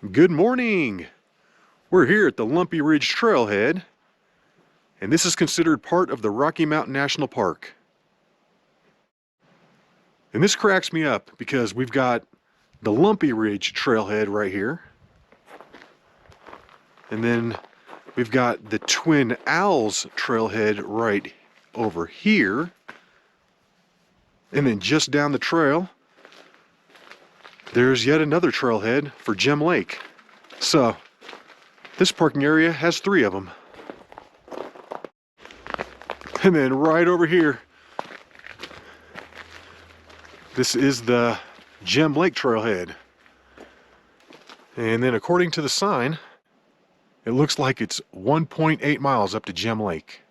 Good morning! We're here at the Lumpy Ridge Trailhead, and this is considered part of the Rocky Mountain National Park. And this cracks me up because we've got the Lumpy Ridge Trailhead right here, and then we've got the Twin Owls Trailhead right over here, and then just down the trail there's yet another trailhead for Gem Lake. So this parking area has 3 of them. And then right over here, this is the Gem Lake trailhead. And then according to the sign, it looks like it's 1.8 miles up to Gem Lake.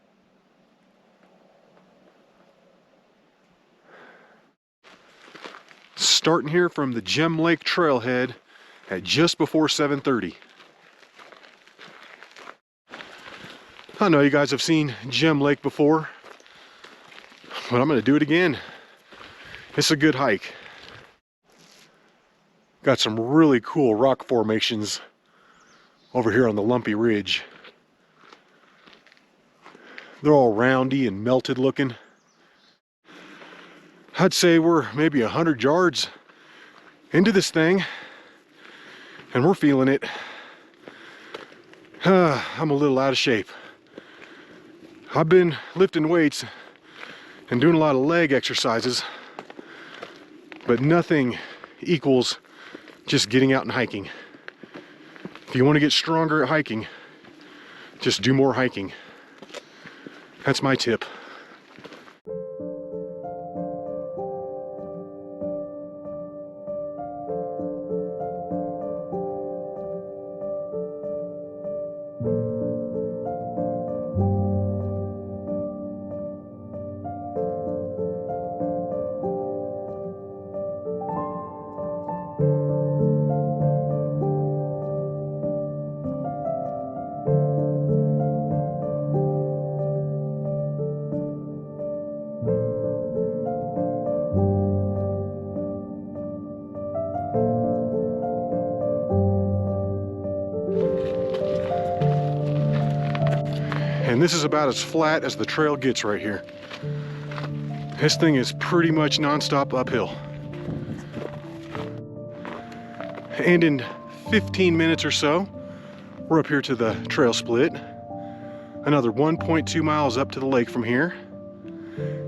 Starting here from the Gem Lake trailhead at just before 7:30. I know you guys have seen Gem Lake before, but I'm going to do it again. It's a good hike. Got some really cool rock formations over here on the Lumpy Ridge. They're all roundy and melted looking. I'd say we're maybe 100 yards into this thing, and we're feeling it. I'm a little out of shape. I've been lifting weights and doing a lot of leg exercises, but nothing equals just getting out and hiking. If you want to get stronger at hiking, just do more hiking. That's my tip. And this is about as flat as the trail gets right here. This thing is pretty much non-stop uphill. And in 15 minutes or so, we're up here to the trail split. Another 1.2 miles up to the lake from here.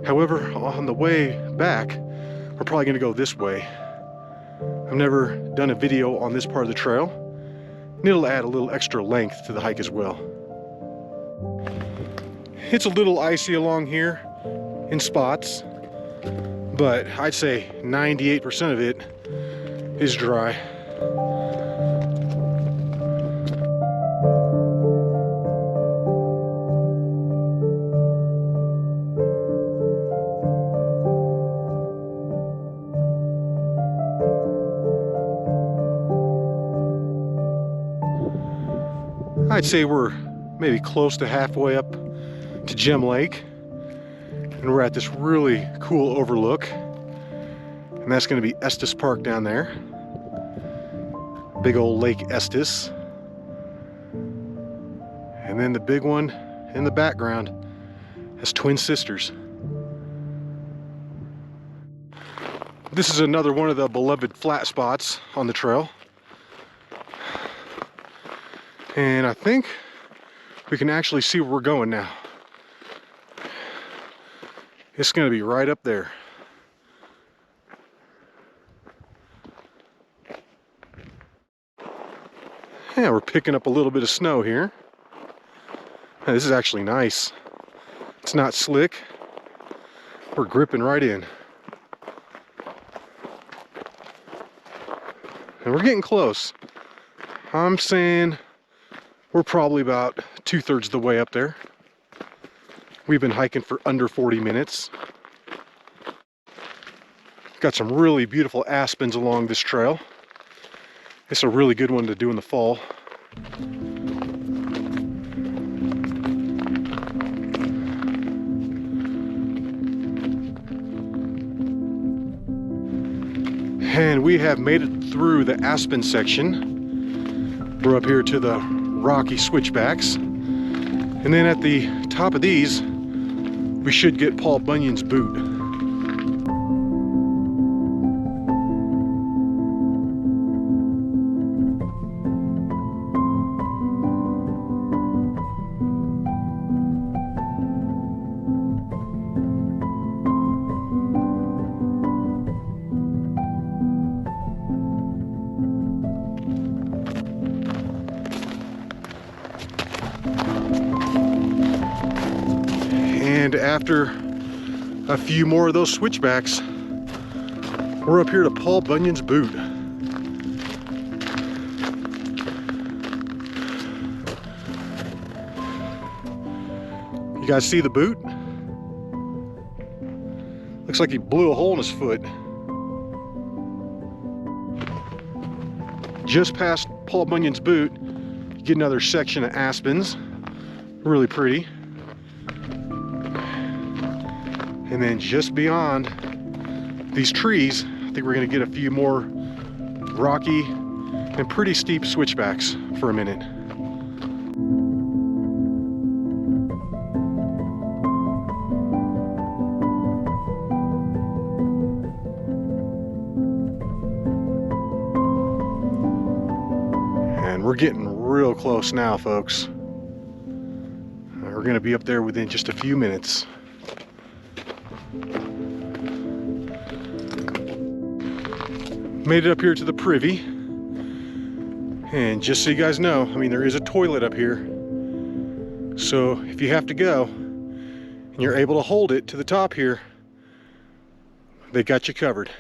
However, on the way back, we're probably gonna go this way. I've never done a video on this part of the trail, and it'll add a little extra length to the hike as well. It's a little icy along here in spots, but I'd say 98% of it is dry. I'd say we're maybe close to halfway up to Gem Lake, and we're at this really cool overlook, and that's going to be Estes Park down there. Big old Lake Estes. And then the big one in the background has Twin Sisters. This is another one of the beloved flat spots on the trail, and I think we can actually see where we're going now. It's going to be right up there. Yeah, we're picking up a little bit of snow here. This is actually nice. It's not slick. We're gripping right in. And we're getting close. I'm saying we're probably about 2/3 the way up there. We've been hiking for under 40 minutes. Got some really beautiful aspens along this trail. It's a really good one to do in the fall. And we have made it through the aspen section. We're up here to the rocky switchbacks. And then at the top of these, we should get Paul Bunyan's boot. And after a few more of those switchbacks, we're up here to Paul Bunyan's boot. You guys see the boot? Looks like he blew a hole in his foot. Just past Paul Bunyan's boot, you get another section of aspens. Really pretty. And then just beyond these trees, I think we're gonna get a few more rocky and pretty steep switchbacks for a minute. And we're getting real close now, folks. We're gonna be up there within just a few minutes. Made it up here to the privy, and just so you guys know, I mean, there is a toilet up here, so if you have to go and you're able to hold it to the top here, they got you covered.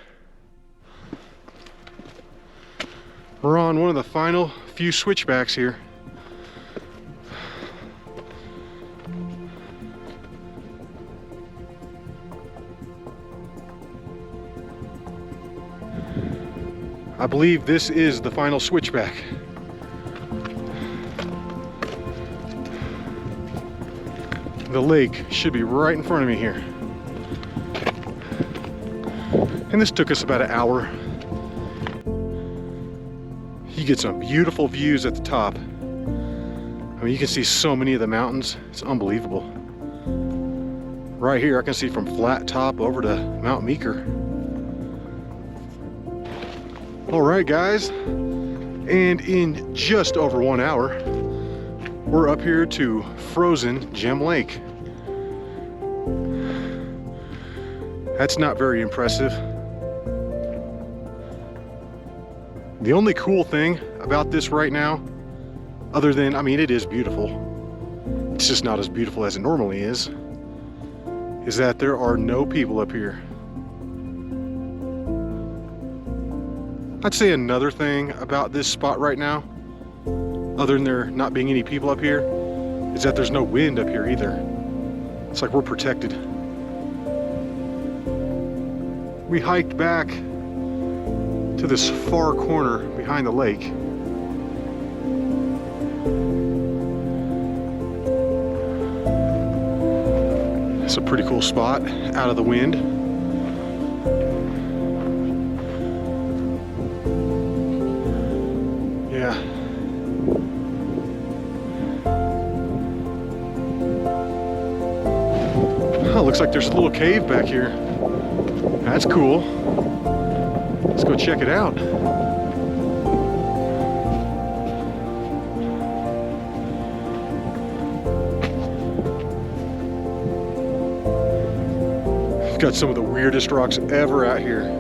We're on one of the final few switchbacks here. I believe this is the final switchback. The lake should be right in front of me here. And this took us about an hour. You get some beautiful views at the top. I mean, you can see so many of the mountains. It's unbelievable. Right here, I can see from Flat Top over to Mount Meeker. All right, guys, and in just over 1 hour, we're up here to frozen Gem Lake. That's not very impressive. The only cool thing about this right now, other than, I mean, it is beautiful, it's just not as beautiful as it normally is that there are no people up here. I'd say another thing about this spot right now, other than there not being any people up here, is that there's no wind up here either. It's like we're protected. We hiked back to this far corner behind the lake. It's a pretty cool spot, out of the wind. Yeah. Oh, looks like there's a little cave back here. That's cool. Let's go check it out. We've got some of the weirdest rocks ever out here.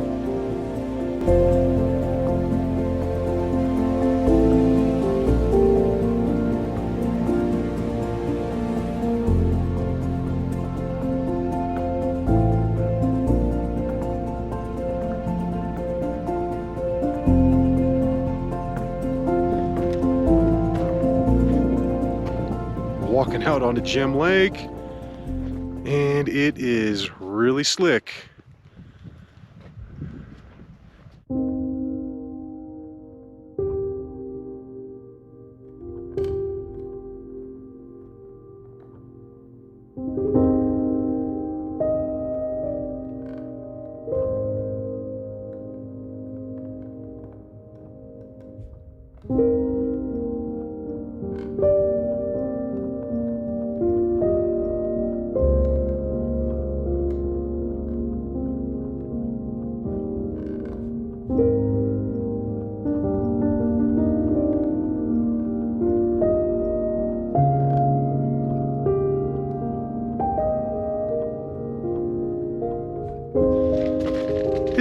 Walking out onto Gem Lake, and it is really slick.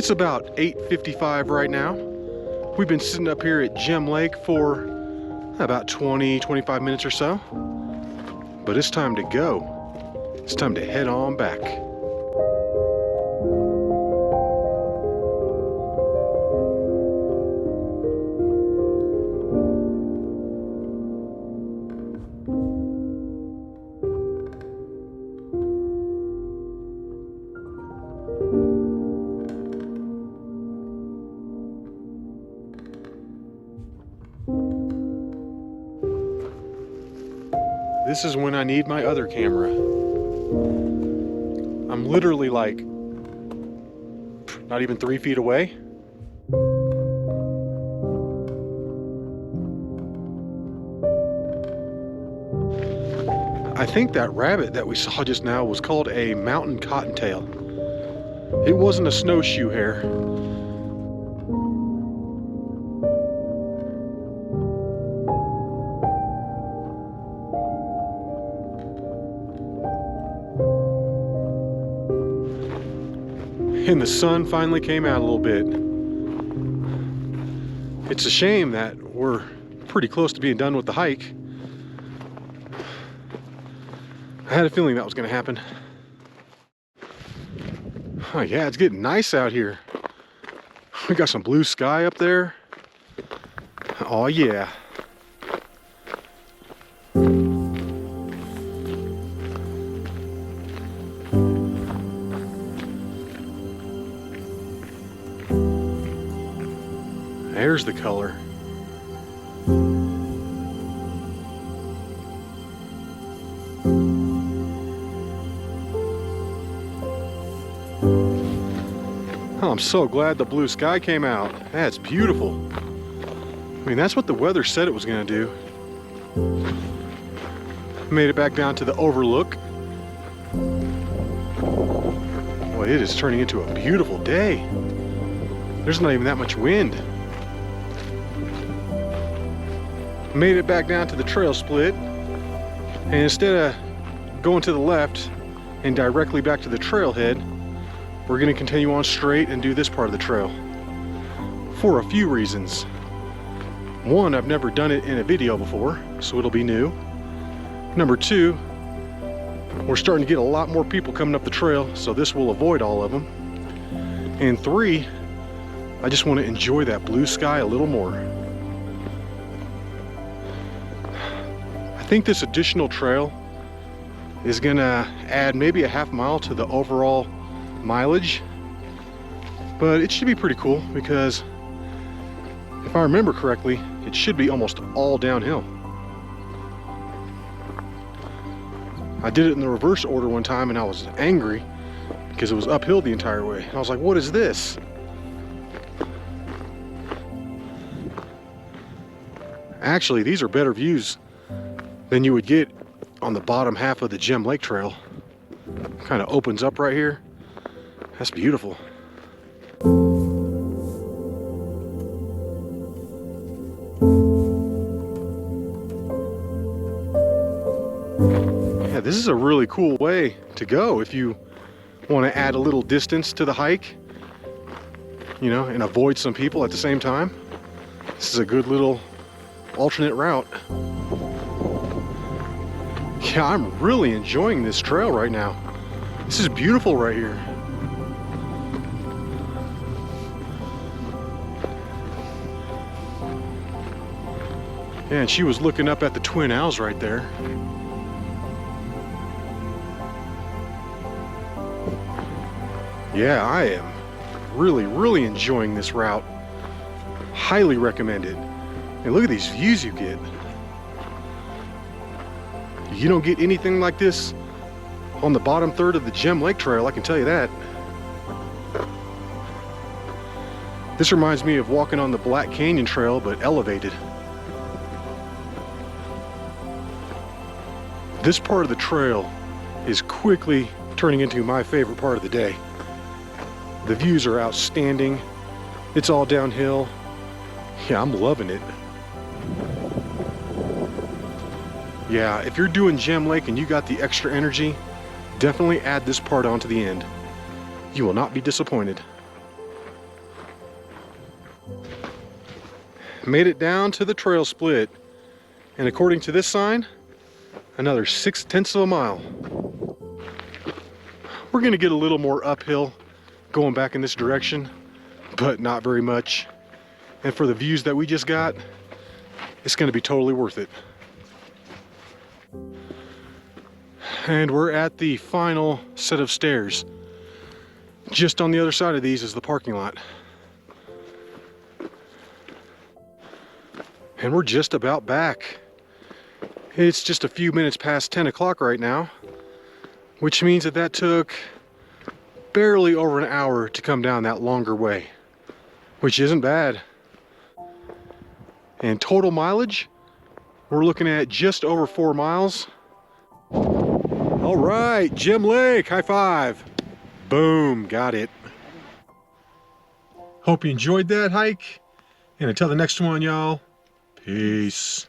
It's about 8:55 right now. We've been sitting up here at Gem Lake for about 20-25 minutes or so. But it's time to go. It's time to head on back. This is when I need my other camera. I'm literally like not even 3 feet away. I think that rabbit that we saw just now was called a mountain cottontail. It wasn't a snowshoe hare. And the sun finally came out a little bit. It's a shame that we're pretty close to being done with the hike. I had a feeling that was going to happen. Oh yeah, it's getting nice out here. We got some blue sky up there. Oh yeah. There's the color. Oh, I'm so glad the blue sky came out. That's beautiful. I mean, that's what the weather said it was going to do. Made it back down to the overlook. Boy, it is turning into a beautiful day. There's not even that much wind. Made it back down to the trail split, and instead of going to the left and directly back to the trailhead, we're going to continue on straight and do this part of the trail for a few reasons. One, I've never done it in a video before, so it'll be new. Number two, we're starting to get a lot more people coming up the trail, so this will avoid all of them. And three, I just want to enjoy that blue sky a little more. I think this additional trail is gonna add maybe a half mile to the overall mileage, but it should be pretty cool because if I remember correctly, it should be almost all downhill. I did it in the reverse order one time and I was angry because it was uphill the entire way. I was like, what is this? Actually, these are better views than you would get on the bottom half of the Gem Lake Trail. Kind of opens up right here. That's beautiful. Yeah, this is a really cool way to go if you want to add a little distance to the hike, you know, and avoid some people at the same time. This is a good little alternate route. Yeah, I'm really enjoying this trail right now. This is beautiful right here. Yeah, and she was looking up at the Twin Owls right there. Yeah, I am really enjoying this route. Highly recommend it. And look at these views you get. You don't get anything like this on the bottom third of the Gem Lake Trail, I can tell you that. This reminds me of walking on the Black Canyon Trail, but elevated. This part of the trail is quickly turning into my favorite part of the day. The views are outstanding. It's all downhill. Yeah, I'm loving it. Yeah, if you're doing Gem Lake and you got the extra energy, definitely add this part on to the end. You will not be disappointed. made it down to the trail split. And according to this sign, another 6/10 of a mile. We're gonna get a little more uphill going back in this direction, but not very much. And for the views that we just got, it's gonna be totally worth it. And we're at the final set of stairs. Just on the other side of these is the parking lot. And we're just about back. It's just a few minutes past 10 o'clock right now, which means that that took barely over an hour to come down that longer way, which isn't bad. And total mileage, we're looking at just over 4 miles. All right, Gem Lake, high five. Boom, got it. Hope you enjoyed that hike. And until the next one, y'all, peace.